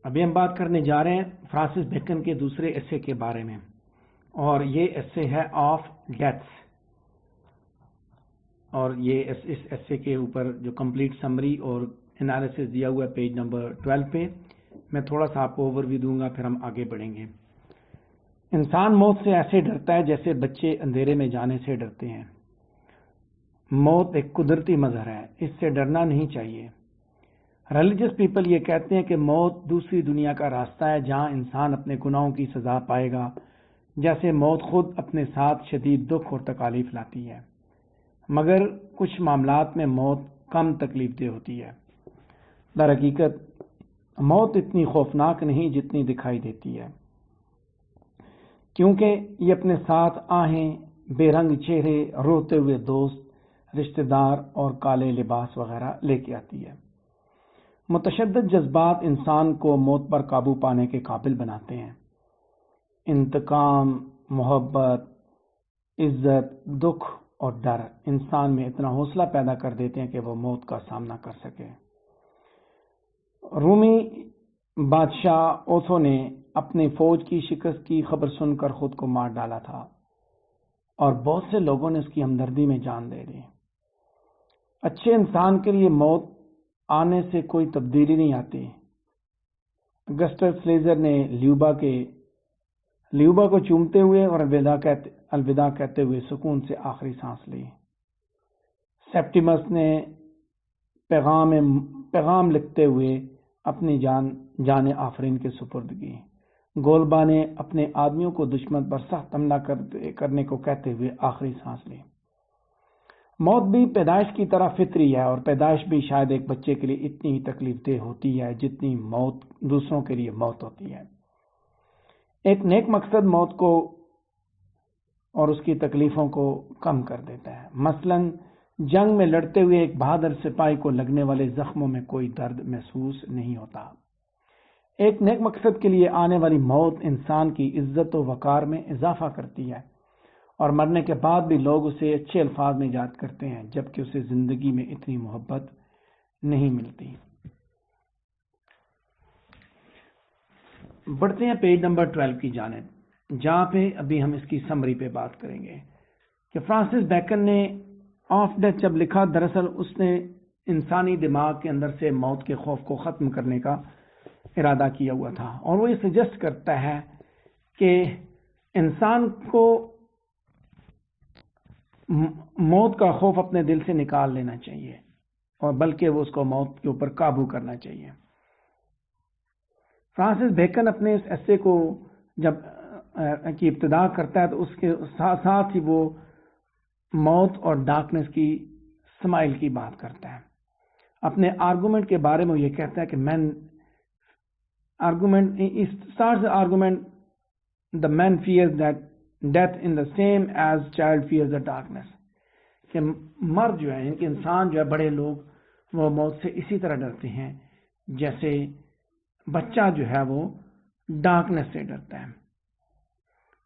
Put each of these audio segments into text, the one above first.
ابھی ہم بات کرنے جا رہے ہیں فرانسس بیکن کے دوسرے ایسے کے بارے میں، اور یہ ایسے ہے آف ڈیتھس، اور یہ اس ایسے کے اوپر جو کمپلیٹ سمری اور انالیسس دیا ہوا ہے پیج نمبر 12 پہ، میں تھوڑا سا آپ کو اوور ویو دوں گا، پھر ہم آگے بڑھیں گے۔ انسان موت سے ایسے ڈرتا ہے جیسے بچے اندھیرے میں جانے سے ڈرتے ہیں۔ موت ایک قدرتی مظہر ہے، اس سے ڈرنا نہیں چاہیے۔ ریلیجس پیپل یہ کہتے ہیں کہ موت دوسری دنیا کا راستہ ہے جہاں انسان اپنے گناہوں کی سزا پائے گا، جیسے موت خود اپنے ساتھ شدید دکھ اور تکالیف لاتی ہے، مگر کچھ معاملات میں موت کم تکلیف دہ ہوتی ہے۔ در حقیقت موت اتنی خوفناک نہیں جتنی دکھائی دیتی ہے، کیونکہ یہ اپنے ساتھ آہیں، بے رنگ چہرے، روتے ہوئے دوست، رشتہ دار اور کالے لباس وغیرہ لے کے آتی ہے۔ متشدد جذبات انسان کو موت پر قابو پانے کے قابل بناتے ہیں۔ انتقام، محبت، عزت، دکھ اور ڈر انسان میں اتنا حوصلہ پیدا کر دیتے ہیں کہ وہ موت کا سامنا کر سکے۔ رومی بادشاہ اوتھو نے اپنی فوج کی شکست کی خبر سن کر خود کو مار ڈالا تھا، اور بہت سے لوگوں نے اس کی ہمدردی میں جان دے دی۔ اچھے انسان کے لیے موت آنے سے کوئی تبدیلی نہیں آتی۔ اگسٹس سلیزر نے لیوبا کو چومتے ہوئے اور الوداع کہتے ہوئے سکون سے آخری سانس لی۔ سیپٹیمس نے پیغام لکھتے ہوئے اپنی جان آفرین کے سپرد کی۔ گولبا نے اپنے آدمیوں کو دشمن پر سخت حملہ کرنے کو کہتے ہوئے آخری سانس لی۔ موت بھی پیدائش کی طرح فطری ہے، اور پیدائش بھی شاید ایک بچے کے لیے اتنی ہی تکلیف دہ ہوتی ہے جتنی موت دوسروں کے لیے موت ہوتی ہے۔ ایک نیک مقصد موت کو اور اس کی تکلیفوں کو کم کر دیتا ہے۔ مثلاً جنگ میں لڑتے ہوئے ایک بہادر سپاہی کو لگنے والے زخموں میں کوئی درد محسوس نہیں ہوتا۔ ایک نیک مقصد کے لیے آنے والی موت انسان کی عزت و وقار میں اضافہ کرتی ہے، اور مرنے کے بعد بھی لوگ اسے اچھے الفاظ میں یاد کرتے ہیں، جبکہ اسے زندگی میں اتنی محبت نہیں ملتی۔ بڑھتے ہیں پیج نمبر 12 کی جانب، جہاں پہ ابھی ہم اس کی سمری پہ بات کریں گے کہ فرانسس بیکن نے آف ڈیتھ جب لکھا، دراصل اس نے انسانی دماغ کے اندر سے موت کے خوف کو ختم کرنے کا ارادہ کیا ہوا تھا، اور وہ یہ سجیسٹ کرتا ہے کہ انسان کو موت کا خوف اپنے دل سے نکال لینا چاہیے، اور بلکہ وہ اس کو موت کے اوپر قابو کرنا چاہیے۔ فرانسس بیکن اپنے اس ایسے کو جب کی ابتدا کرتا ہے تو اس کے ساتھ ہی وہ موت اور ڈارکنس کی سمائل کی بات کرتا ہے۔ اپنے آرگومنٹ کے بارے میں یہ کہتا ہے کہ the man fears that death in the same as child fears the darkness، کہ مرد جو ہے، انسان جو ہے، بڑے لوگ وہ موت سے اسی طرح ڈرتے ہیں جیسے بچہ جو ہے وہ ڈارکنس سے ڈرتا ہے۔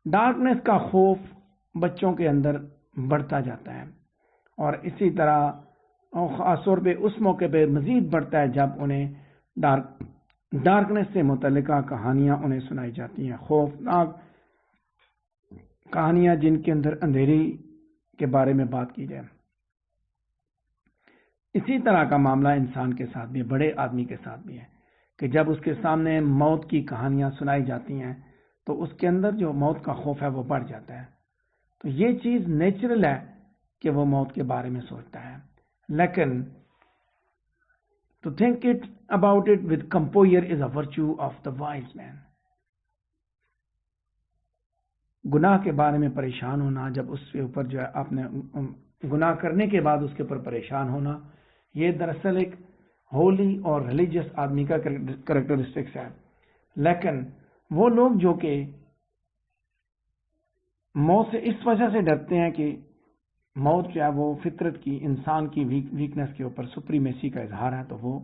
ڈارکنس کا خوف بچوں کے اندر بڑھتا جاتا ہے، اور اسی طرح خاص طور پہ اس موقع پہ مزید بڑھتا ہے جب انہیں ڈارکنس سے متعلقہ کہانیاں انہیں سنائی جاتی ہیں، خوفناک کہانیاں جن کے اندر اندھیری کے بارے میں بات کی جائے۔ اسی طرح کا معاملہ انسان کے ساتھ بھی ہے، بڑے آدمی کے ساتھ بھی ہے، کہ جب اس کے سامنے موت کی کہانیاں سنائی جاتی ہیں تو اس کے اندر جو موت کا خوف ہے وہ بڑھ جاتا ہے۔ تو یہ چیز نیچرل ہے کہ وہ موت کے بارے میں سوچتا ہے، لیکن to think about it with composure is a virtue of the wise man۔ گناہ کے بارے میں پریشان ہونا، جب اس کے اوپر جو ہے آپ نے گناہ کرنے کے بعد اس کے اوپر پریشان ہونا، یہ دراصل ایک ہولی اور ریلیجیس آدمی کا کریکٹرسٹکس ہے۔ لیکن وہ لوگ جو کہ موت سے اس وجہ سے ڈرتے ہیں کہ موت جو ہے وہ فطرت کی، انسان کی ویکنس کے اوپر سپریمیسی کا اظہار ہے، تو وہ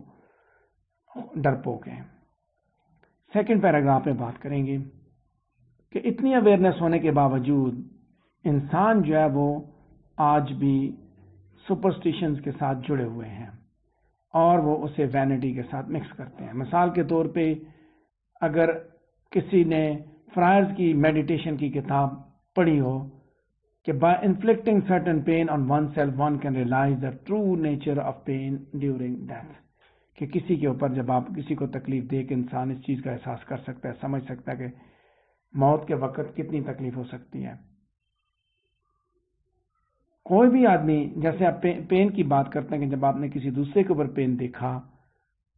ڈرپوک ہیں۔ سیکنڈ پیراگراف میں بات کریں گے کہ اتنی اویئرنیس ہونے کے باوجود انسان جو ہے وہ آج بھی سپرسٹیشنز کے ساتھ جڑے ہوئے ہیں، اور وہ اسے وینٹی کے ساتھ مکس کرتے ہیں۔ مثال کے طور پہ اگر کسی نے فرائرز کی میڈیٹیشن کی کتاب پڑھی ہو کہ by inflicting certain pain on oneself one can realize the true nature of pain during death، کہ کسی کے اوپر جب آپ کسی کو تکلیف دے کہ انسان اس چیز کا احساس کر سکتا ہے، سمجھ سکتا ہے کہ موت کے وقت کتنی تکلیف ہو سکتی ہے۔ کوئی بھی آدمی، جیسے آپ پین کی بات کرتے ہیں کہ جب آپ نے کسی دوسرے کے اوپر پین دیکھا،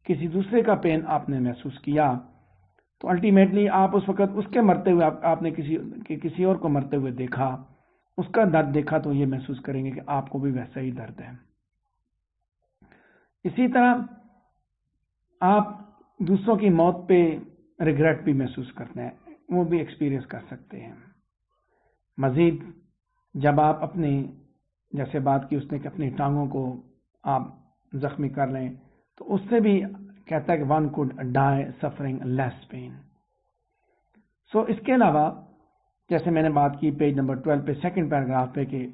کسی دوسرے کا پین آپ نے محسوس کیا، تو الٹیمیٹلی آپ اس وقت اس کے مرتے ہوئے آپ نے کسی اور کو مرتے ہوئے دیکھا، اس کا درد دیکھا، تو یہ محسوس کریں گے کہ آپ کو بھی ویسا ہی درد ہے۔ اسی طرح آپ دوسروں کی موت پہ ریگریٹ بھی محسوس کرتے ہیں، وہ بھی ایکسپیرئنس کر سکتے ہیں۔ مزید جب آپ اپنی، جیسے بات کی اس نے کہ اپنی ٹانگوں کو آپ زخمی کر لیں، تو اس سے بھی کہتا ہے کہ one could dye suffering less pain. سو اس کے علاوہ جیسے میں نے بات کی پیج نمبر 12 پہ سیکنڈ پیراگراف پہ کہ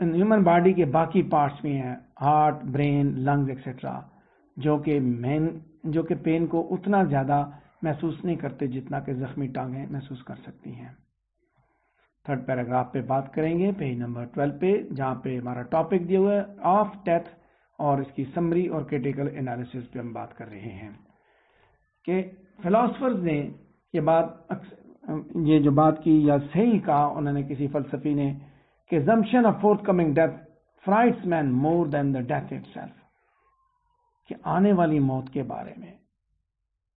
ہیومن باڈی کے باقی پارٹس بھی ہیں، ہارٹ، برین، لنگز ایکسیٹرا، جو کہ پین کو اتنا زیادہ محسوس نہیں کرتے جتنا کہ زخمی ٹانگیں محسوس کر سکتی ہیں۔ تھرڈ پیراگراف پہ بات کریں گے پیج نمبر 12 پہ، جہاں پہ ہمارا ٹاپک دیا ہوا ہے آف ڈیتھ، اور اس کی سمری اور کریٹیکل انالیسس پہ ہم بات کر رہے ہیں کہ فلاسفرز نے یہ جو بات کی یا صحیح کہا انہوں نے، کسی فلسفی نے، کہ assumption of forthcoming death frights man more than the death itself، کہ آنے والی موت کے بارے میں،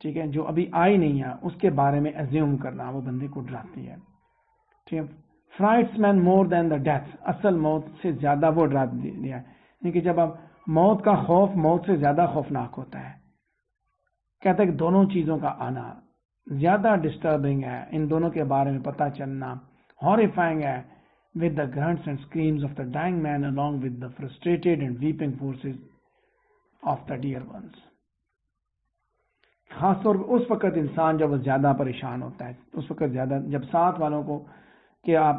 ٹھیک ہے، جو ابھی آئی نہیں ہے اس کے بارے میں assume کرنا وہ بندے کو ڈراتی ہے، ٹھیک ہے۔ frights man more than the death، اصل موت سے زیادہ وہ ڈرا دیا ہے، یعنی کہ جب اب موت کا خوف موت سے زیادہ خوفناک ہوتا ہے، کہتا ہے کہ دونوں چیزوں کا آنا زیادہ ڈسٹربنگ ہے، ان دونوں کے بارے میں پتہ چلنا ہاریفائنگ ہے، with the grunts and screams of the dying man along with the frustrated and weeping forces of the dear ones۔ خاص طور پر اس وقت انسان جب زیادہ پریشان ہوتا ہے، اس وقت زیادہ جب ساتھ والوں کو کہ آپ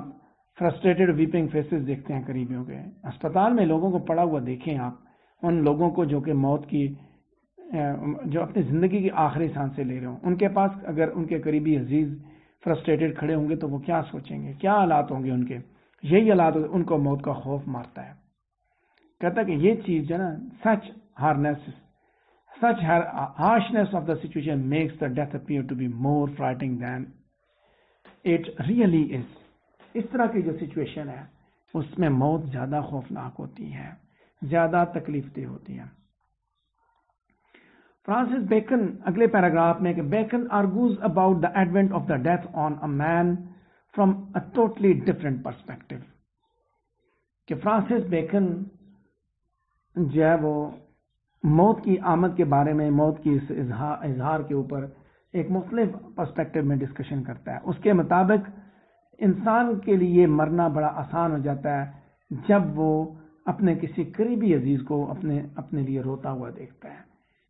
فرسٹریٹڈ ویپنگ فیسز دیکھتے ہیں قریبیوں کے، اسپتال میں لوگوں کو پڑا ہوا دیکھیں آپ، ان لوگوں کو جو کہ موت کی، جو اپنی زندگی کی آخری سانسیں لے رہے ہوں، ان کے پاس اگر ان کے قریبی عزیز فرسٹریٹڈ کھڑے ہوں گے تو وہ کیا سوچیں گے، کیا حالات ہوں گے ان کے، یہی حالات ان کو موت کا خوف مارتا ہے۔ کہتا ہے کہ یہ چیز جو ہے نا، such harshness of the situation makes the death appear to be more frightening than it really is۔ اس طرح کی جو سچویشن ہے اس میں موت زیادہ خوفناک ہوتی ہے، زیادہ تکلیف دہ ہوتی ہے۔ فرانسس بیکن اگلے پیراگراف میں کہ bacon argues about the advent of the death on a man from a totally different perspective، کہ فرانسس بیکن جو ہے وہ موت کی آمد کے بارے میں، موت کی اظہار کے اوپر ایک مختلف پرسپیکٹو میں ڈسکشن کرتا ہے۔ اس کے مطابق انسان کے لیے مرنا بڑا آسان ہو جاتا ہے جب وہ اپنے کسی قریبی عزیز کو اپنے لیے روتا ہوا دیکھتا ہے،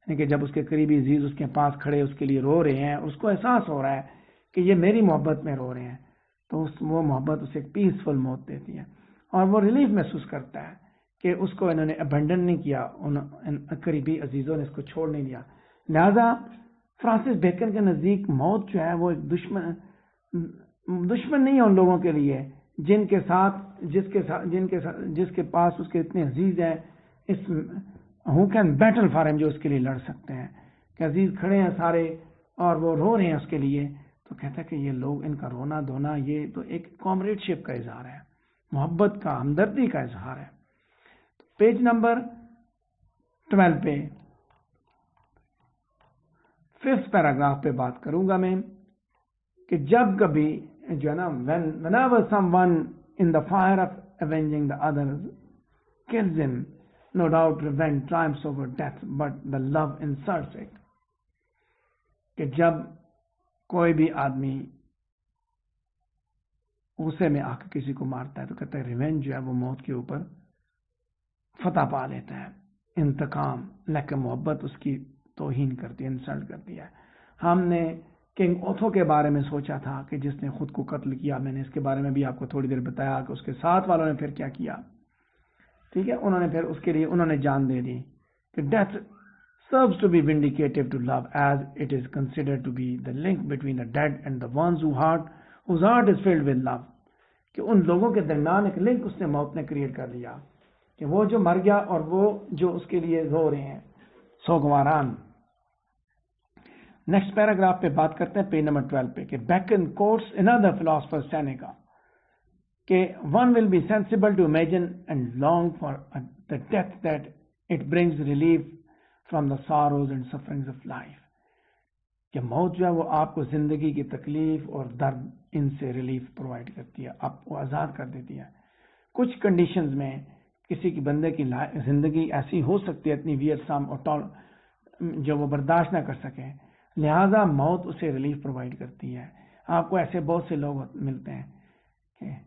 یعنی کہ جب اس کے قریبی عزیز اس کے پاس کھڑے اس کے لیے رو رہے ہیں، اس کو احساس ہو رہا ہے کہ یہ میری محبت میں رو رہے ہیں، تو وہ محبت اسے ایک پیسفل موت دیتی ہے، اور وہ ریلیف محسوس کرتا ہے کہ اس کو انہوں نے ابنڈن نہیں کیا، ان قریبی عزیزوں نے اس کو چھوڑ نہیں دیا۔ لہذا فرانسس بیکن کے نزدیک موت جو ہے وہ ایک دشمن نہیں ہے ان لوگوں کے لیے جن کے پاس اس کے اتنے عزیز ہیں، who can battle for him، جو اس کے لیے لڑ سکتے ہیں، کہ عزیز کھڑے ہیں سارے اور وہ رو رہے ہیں اس کے لیے، تو کہتا ہے کہ یہ لوگ، ان کا رونا دھونا، یہ تو ایک کامریڈ شپ کا اظہار ہے، محبت کا، ہمدردی کا اظہار ہے۔ پیج نمبر 12 پہ 5th پیراگراف پہ بات کروں گا میں کہ جب کبھی جو ہے نا whenever someone in the fire of avenging the others kills him, no doubt revenge triumphs over death, but the love insults it، کہ جب کوئی بھی آدمی غصے میں آ کے کسی کو مارتا ہے تو کہتا ہے ریونج جو ہے وہ موت کے اوپر فتح پا لیتا ہے، انتقام، لیکن محبت اس کی توہین کرتی ہے، انسلٹ کرتی ہے۔ ہم نے کنگ اوتھو کے بارے میں سوچا تھا کہ جس نے خود کو قتل کیا، میں نے اس کے بارے میں بھی آپ کو تھوڑی دیر بتایا کہ اس کے ساتھ والوں نے پھر کیا کیا، ٹھیک ہے، انہوں نے پھر اس کے لیے انہوں نے جان دے دی، کہ death serves to be vindicative to love, as it is considered to be the link between the dead and the ones whose heart is filled with love. کہ ان لوگوں کے درمیان ایک لنک اس نے موت نے کریٹ کر لیا کہ وہ جو مر گیا اور وہ جو اس کے لیے رو رہے ہیں سوگواران. نیکسٹ پیراگراف پہ بات کرتے ہیں پیج نمبر 12 پہ کہ Bacon quotes another philosopher Seneca کہ one will be sensible to imagine and long for the death that it brings relief from the sorrows and sufferings of life. کہ موت جو ہے وہ آپ کو زندگی کی تکلیف اور درد ان سے ریلیف پرووائڈ کرتی ہے, آپ کو آزاد کر دیتی ہے. کچھ کنڈیشنز میں کسی کی بندے کی زندگی ایسی ہو سکتی ہے اتنی ویئرسام اور جو وہ برداشت نہ کر سکے, لہذا موت اسے ریلیف پرووائڈ کرتی ہے. آپ کو ایسے بہت سے لوگ ملتے ہیں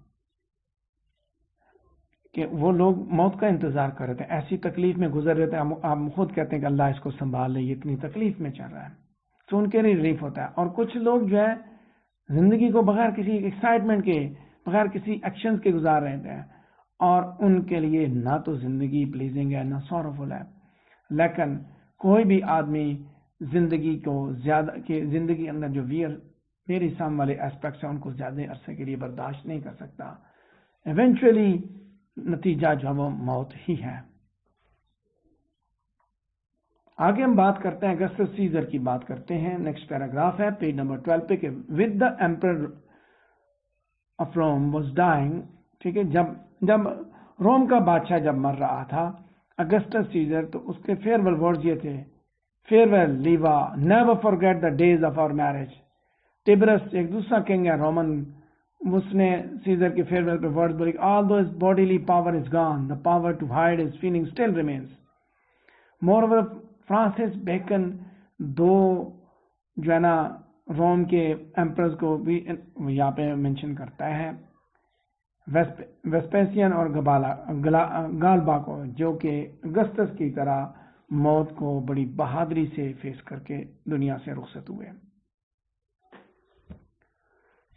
کہ وہ لوگ موت کا انتظار کر رہے تھے, ایسی تکلیف میں گزر رہے تھے, آپ خود کہتے ہیں کہ اللہ اس کو سنبھال لے, یہ اتنی تکلیف میں چل رہا ہے, تو ان کے لیے ریلیف ہوتا ہے. اور کچھ لوگ جو ہے زندگی کو بغیر کسی ایکسائٹمنٹ کے, بغیر کسی ایکشنز کے گزار رہے تھے, اور ان کے لیے نہ تو زندگی پلیزنگ ہے نہ سورفل ہے. لیکن کوئی بھی آدمی زندگی کو زیادہ کہ زندگی اندر جو ویری سام والے ایسپیکٹس ہیں ان کو زیادہ عرصے کے لیے برداشت نہیں کر سکتا. ایونچولی نتیجہ جو ہے وہ موت ہی ہے. آگے ہم بات کرتے ہیں اگسٹس سیزر کی بات کرتے ہیں. نیکسٹ پیراگراف ہے پیج نمبر 12 پہ کہ with the emperor of Rome was dying, ٹھیک ہے, جب روم کا بادشاہ جب مر رہا تھا اگسٹس سیزر, تو اس کے فیئرویل ورڈز یہ تھے, فیئرویل لیوا, never forget the days of our marriage. Tiberius ایک دوسرا کنگ ہے رومن, اس نے سیزر کے فیئرویل پہ ورڈز بولی, all though his bodily power is gone, the power to hide his feeling still remains. Moreover Francis Bacon دو جو ہے نا روم کے ایمپرز کو بھی یہاں پہ مینشن کرتا ہے, ویسپیسین اور گالبا کو, جو کہ اگسٹس کی طرح موت کو بڑی بہادری سے فیس کر کے دنیا سے رخصت ہوئے.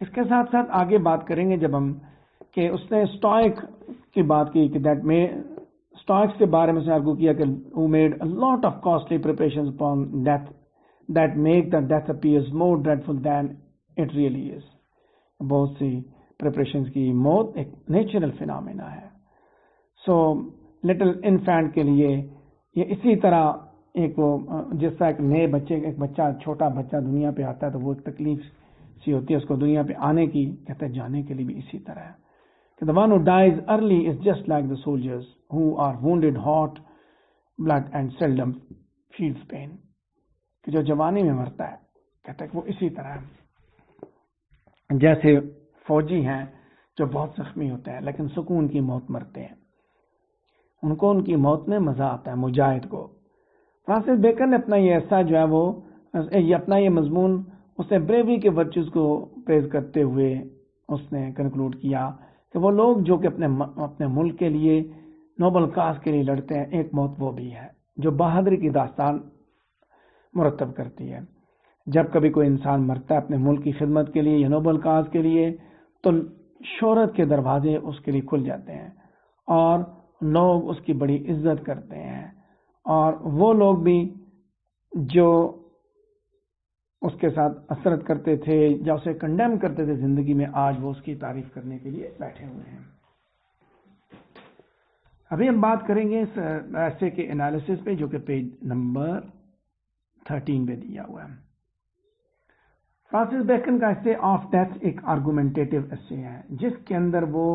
اس کے ساتھ ساتھ آگے بات کریں گے جب ہم کہ اس نے اسٹائک کی بات کی کہ دیٹ میں اسٹائکس کے بارے میں آرگو کیا کہ who made a lot of costly preparations upon death that make the death appears more dreadful than it really is. بہت سی پریپریشنز کی, موت ایک نیچرل فینامینا ہے. سو لٹل انفینٹ کے لیے یہ اسی طرح ایک وہ جس طرح ایک نئے بچے, ایک بچہ چھوٹا بچہ دنیا پہ آتا ہے تو وہ تکلیف سی ہوتی ہے اس کو دنیا پہ آنے کی, کہتے ہیں جانے کے لیے بھی اسی طرح ہے. The one who dies early is just like the soldiers who are wounded hot blood and seldom feels pain. کہ جو جوانی میں مرتا ہے کہتا ہے کہ وہ اسی طرح ہے جیسے فوجی ہیں جو بہت زخمی ہوتے ہیں لیکن سکون کی موت مرتے ہیں, ان کو ان کی موت میں مزہ آتا ہے. مجاہد کو فرانسس بیکن نے اپنا یہ ایسا جو ہے وہ اپنا یہ مضمون اس نے بریوری کے ورچوز کو پریز کرتے ہوئے اس نے کنکلوڈ کیا کہ وہ لوگ جو کہ اپنے ملک کے لیے نوبل کاز کے لیے لڑتے ہیں, ایک موت وہ بھی ہے جو بہادری کی داستان مرتب کرتی ہے. جب کبھی کوئی انسان مرتا ہے اپنے ملک کی خدمت کے لیے یا نوبل کاز کے لیے تو شہرت کے دروازے اس کے لیے کھل جاتے ہیں اور لوگ اس کی بڑی عزت کرتے ہیں, اور وہ لوگ بھی جو اس کے ساتھ اثرت کرتے تھے یا اسے کنڈیم کرتے تھے زندگی میں, آج وہ اس کی تعریف کرنے کے لیے بیٹھے ہوئے ہیں. ابھی ہم بات کریں گے اس ایسے کے انالیسس پہ جو کہ پیج نمبر 13 پہ دیا ہوا ہے. فرانسس بیکن کا ایسے آف ڈیتھ ایک آرگومنٹیٹیو ایسے ہے جس کے اندر وہ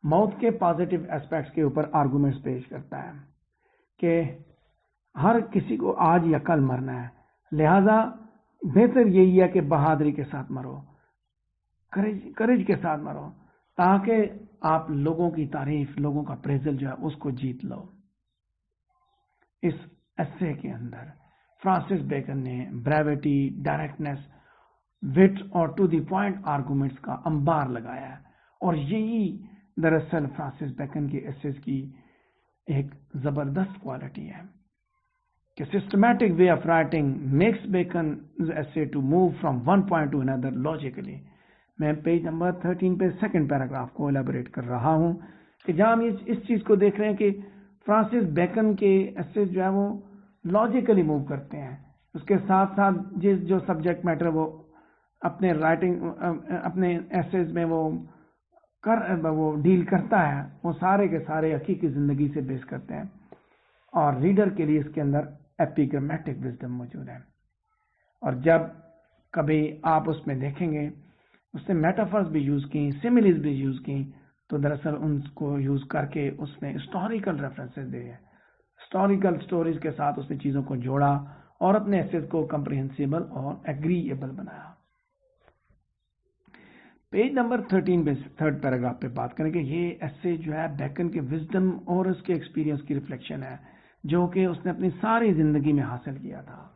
موت کے پازیٹیو ایسپیکٹس کے اوپر آرگومنٹس پیش کرتا ہے کہ ہر کسی کو آج یا کل مرنا ہے, لہذا بہتر یہی ہے کہ بہادری کے ساتھ مرو, کریج کے ساتھ مرو, تاکہ آپ لوگوں کی تعریف, لوگوں کا پریزل جو ہے اس کو جیت لو. اس ایسے کے اندر فرانسس بیکن نے بریوٹی, ڈائریکٹنس, وٹ اور ٹو دی پوائنٹ آرگومنٹس کا انبار لگایا ہے, اور یہی دراصل فرانسس بیکن کے ایسیز کی ایک زبردست کوالٹی ہے کہ systematic way of writing makes Bacon essay to move from one point to another logically. میں پیج نمبر 13 پہ سیکنڈ پیراگراف کو ایلیبوریٹ کر رہا ہوں کہ جہاں ہم اس چیز کو دیکھ رہے ہیں کہ فرانسس بیکن کے ایسے جو ہے وہ لاجیکلی موو کرتے ہیں. اس کے ساتھ ساتھ جو سبجیکٹ میٹر وہ اپنے رائٹنگ اپنے ایسیز میں وہ ڈیل کرتا ہے وہ سارے کے سارے حقیقی زندگی سے بیس کرتے ہیں. اور ریڈر کے لیے اس کے اندر ایپیگرامیٹک وزڈم موجود ہے. اور جب کبھی آپ اس میں دیکھیں گے اس نے میٹافرز بھی یوز کی, سیملیز بھی یوز کی, تو دراصل ان کو یوز کر کے اس نے ہسٹوریکل ریفرنسز دیے, ہسٹوریکل سٹوریز کے ساتھ اس نے چیزوں کو جوڑا اور اپنے ایسیز کو کمپریہنسیبل اور ایگریبل بنایا. پیج نمبر 13 پہ تھرڈ پیراگراف پہ بات کریں کہ یہ ایسے جو ہے بیکن کے وزڈم اور اس کے ایکسپیرینس کی ریفلیکشن ہے جو کہ اس نے اپنی ساری زندگی میں حاصل کیا تھا.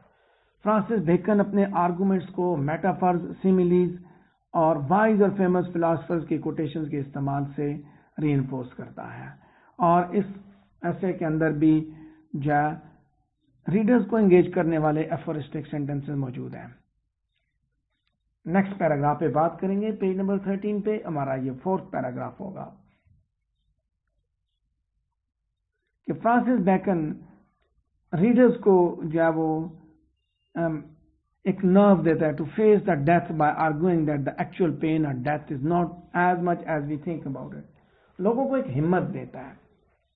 فرانسس بیکن اپنے آرگومنٹس کو میٹافرز, سیملیز اور وائز اور فیمس فلاسفرز کی کوٹیشنز کے استعمال سے ری انفورس کرتا ہے. اور اس ایسے کے اندر بھی جو ریڈرز کو انگیج کرنے والے ایفورسٹک سینٹنسز موجود ہیں. نیکسٹ پیراگراف پہ بات کریں گے. پیج نمبر 13 پہ ہمارا یہ فورتھ پیراگراف ہوگا کہ فرانسس بیکن ریڈرز کو جو ہے وہ ایک نرو دیتا ہے to face the death by arguing that the actual pain or death is not as much as we think about it. لوگوں کو ایک ہمت دیتا ہے,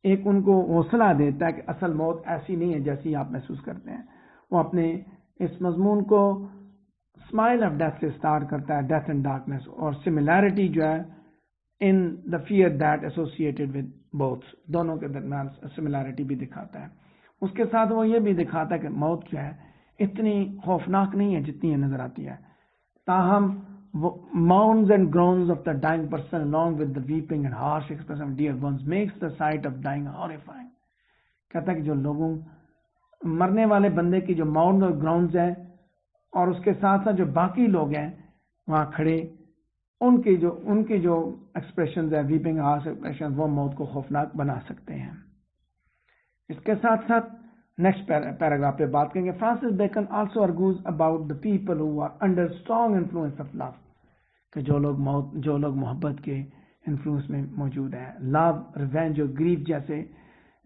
ایک ان کو حوصلہ دیتا ہے کہ اصل موت ایسی نہیں ہے جیسی آپ محسوس کرتے ہیں. وہ اپنے اس مضمون کو اسمائل آف ڈیتھ سے اسٹارٹ کرتا ہے, ڈیتھ اینڈ ڈارکنیس, اور سملیرٹی جو ہے in the fear that associated with both, دونوں کے درمیان سملیرٹی بھی دکھاتا ہے. اس کے ساتھ وہ یہ بھی دکھاتا ہے کہ موت جو ہے اتنی خوفناک نہیں ہے جتنی یہ نظر آتی ہے. تاہم moans and groans of the dying person along with the weeping and harsh expression of dear ones makes the sight of dying horrifying. کہتا ہے کہ جو لوگوں مرنے والے بندے کی جو moans اور groans ہیں اور اس کے ساتھ ساتھ جو باقی لوگ ہیں وہاں کھڑے ان کی جو ایکسپریشنز ہیں, ویپنگ ہارش ایکسپریشن, وہ موت کو خوفناک بنا سکتے ہیں. اس کے ساتھ ساتھ نیکسٹ پیراگراف پہ بات کریں گے. Francis Bacon also argues about the people who are under strong influence of love, کہ جو لوگ محبت کے انفلوئنس میں موجود ہیں, لو, ریونج اور گریف جیسے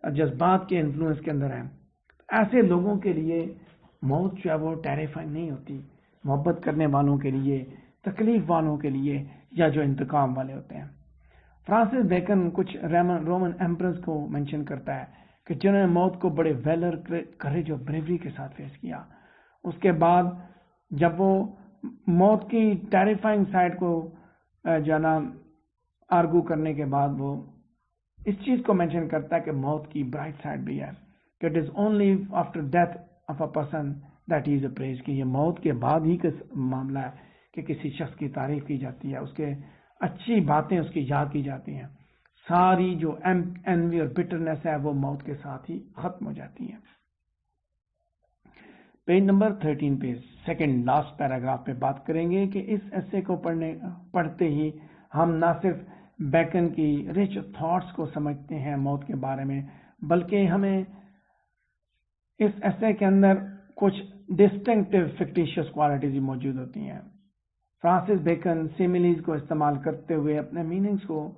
جذبات کے انفلوئنس کے اندر ہیں, ایسے لوگوں کے لیے موت جو ہے وہ ٹیریفائنگ نہیں ہوتی. محبت کرنے والوں کے لیے, تکلیف والوں کے لیے, یا جو انتقام والے ہوتے ہیں. فرانسس بیکن کچھ رومن ایمپررز کو مینشن کرتا ہے کہ جنہوں نے موت کو بڑے ویلر, کریج اور بریوری کے ساتھ فیس کیا. اس کے بعد جب وہ موت کی ٹیریفائنگ سائڈ کو جو ہے نا آرگو کرنے کے بعد وہ اس چیز کو مینشن کرتا ہے کہ موت کی برائٹ سائڈ بھی ہے, کہ it is only after death of a person that is a praise, کہ یہ موت کے بعد ہی کا معاملہ ہے کہ کسی شخص کی تعریف کی جاتی ہے, اس کے اچھی باتیں اس کی یاد کی جاتی ہیں. ساری جو انوی اور بٹرنس ہے وہ موت کے ساتھ ہی ختم ہو جاتی ہے. پیج نمبر 13 پہ سیکنڈ لاسٹ پیراگراف پہ بات کریں گے کہ اس ایسے کو پڑھتے ہی ہم نہ صرف بیکن کی رچ تھاٹس کو سمجھتے ہیں موت کے بارے میں, بلکہ ہمیں اس ایسے کے اندر کچھ ڈسٹنکٹیو فکٹیشیس کوالٹیز موجود ہوتی ہیں. فرانسس بیکن سیملیز کو استعمال کرتے ہوئے اپنے میننگز کو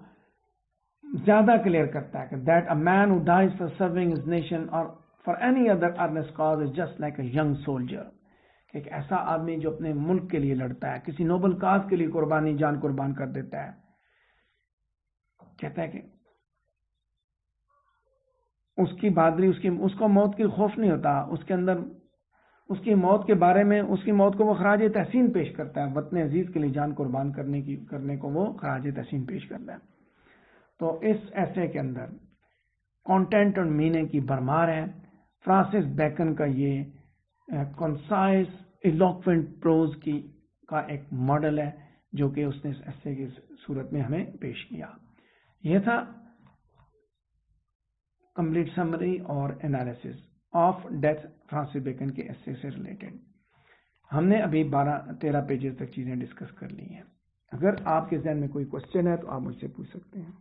زیادہ کلیئر کرتا ہے کہ that a man who dies for serving his nation or for any other earnest cause is just like a young soldier, کہ ایک ایسا آدمی جو اپنے ملک کے لیے لڑتا ہے, کسی نوبل کاز کے لیے جان قربان کر دیتا ہے. کہتا ہے کہ اس کی بہادری, اس کو موت کی خوف نہیں ہوتا, اس کے اندر اس کی موت کے بارے میں, اس کی موت کو وہ خراج تحسین پیش کرتا ہے, وطن عزیز کے لیے جان قربان کرنے کو وہ خراج تحسین پیش کرتا ہے. تو اس ایسے کے اندر کانٹینٹ اور میننگ کی بھرمار ہے. فرانسس بیکن کا یہ کنسائز ایلوکوینٹ پروز کا ایک ماڈل ہے جو کہ اس نے اس ایسے کی صورت میں ہمیں پیش کیا. یہ تھا کمپلیٹ سمری اور analysis of death Francis Bacon کے ایسے سے ریلیٹڈ. ہم نے ابھی 12-13 پیجز تک چیزیں ڈسکس کر لی ہیں. اگر آپ کے ذہن میں کوئی کوشچن ہے تو آپ مجھ سے پوچھ سکتے ہیں.